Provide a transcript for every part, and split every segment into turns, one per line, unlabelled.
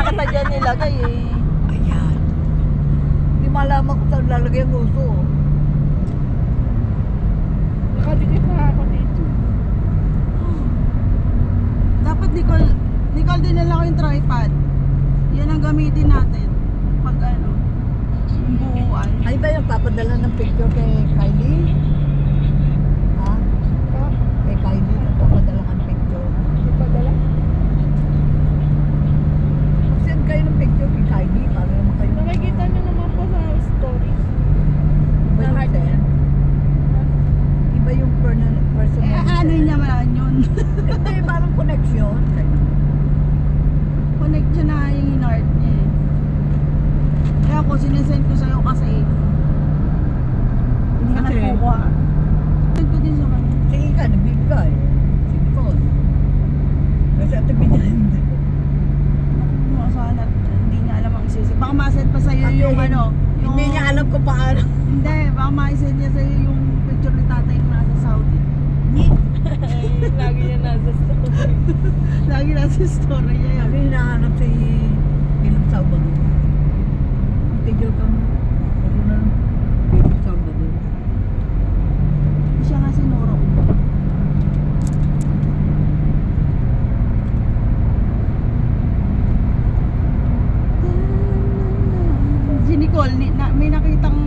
Baka pa dyan nilagay eh.
Ayan. Hindi malaman kung saan lalagay ang uso.
Nakadikit na ako dito.
Dapat Nicole dinala ko yung tripod. Yan ang gamitin natin. Pag ano, yung buuan.
Ay ba yung papadala ng picture kay Kylie? Ha?
Ah,
Kay Kylie, nagpapadala ka ng picture.
hindi pa dala.
Send kayo ng picture kay Kylie para naman kayo.
Nakikita niyo naman po sa story.
Iba yung
Lahat
send.
yan.
Iba yung personal.
Ano niya man yun?
Hindi, parang connection.
Connection na yung in-art niya eh. Kaya ako sinesend ko sa'yo kasi hindi ka
Kasi?
nagkukuha. Send ko din sa kanya.
Si Ika, nagbibigay. Si Nicole. Kasi ate binigay.
Sana hindi niya alam ang isisip. Baka ma-send pa sa'yo yung ano. Yung,
Hindi niya alam kung paano.
Hindi, baka ma-send niya sa'yo yung picture ni tatay na nasa Saudi.
Lagi niya nasa story.
Lagi nasa story niya yun.
Sabi hinahanap si Philip Salvador. Tigil ka mo. Ano na? Philip Salvador.
Siya nga sinuro. Si Nicole, may nakitang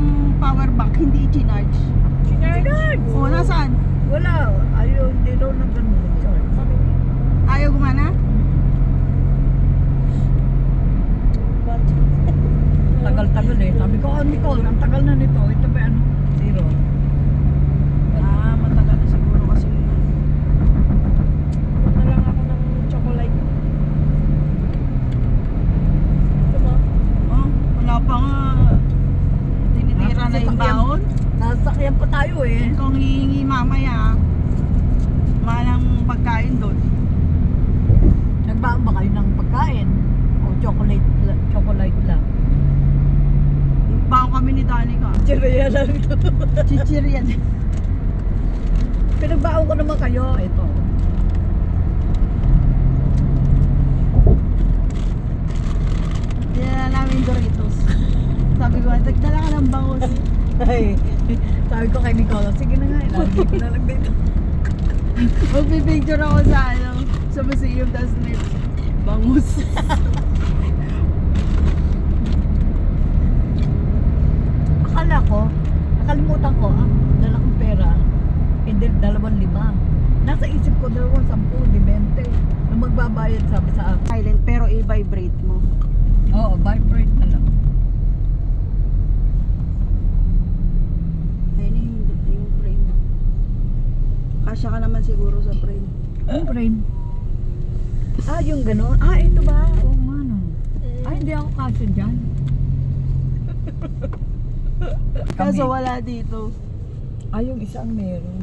power bank, hindi i-charge.
Chinards!
O, nasaan?
Wala. Ayaw, hindi daw na ganun.
Sabi niya.
Ayaw gumana?
Tagal-tagal eh. Sabi ko, oh Nicole, ang tagal na nito. Ito ba ano? Zero.
Ah, matagal na siguro kasi.
Na lang ako ng chocolate. Ito mo?
Oh, wala pa nga. Tinitira na yung baon.
Nasasakyan pa tayo eh.
Kung hihingi mamaya, malang pagkain doon.
Nagbaon ba kayo ng pagkain? O chocolate lang?
Baon kami ni Danica.
Chiria lang ito.
Chichirya.
Pinagbaon ko naman kayo. Ito.
Dinala namin Doritos. Sabi ko, nagdala ka ng bangus.
Ay, sabi ko kay Nicola, sige na nga, ilalagay ko na lang dito.
Magpipicture ako sa ano, sa museum, tapos may bangus.
Akala ko, nakalimutan ko, dala kong pera, hindi, 2,500. Nasa isip ko, 10, di 20. Nung magbabayad, sabi sa akin.
Silent, pero i-vibrate mo.
Oo, vibrate na lang.
Ayun yung frame. Kasya ka naman siguro sa frame.
Yung frame. Ah, yung gano'n? Ah, ito ba? Oo nga no. Ah, hindi ako kasi dyan.
Kaso wala dito.
Ah, yung isang meron.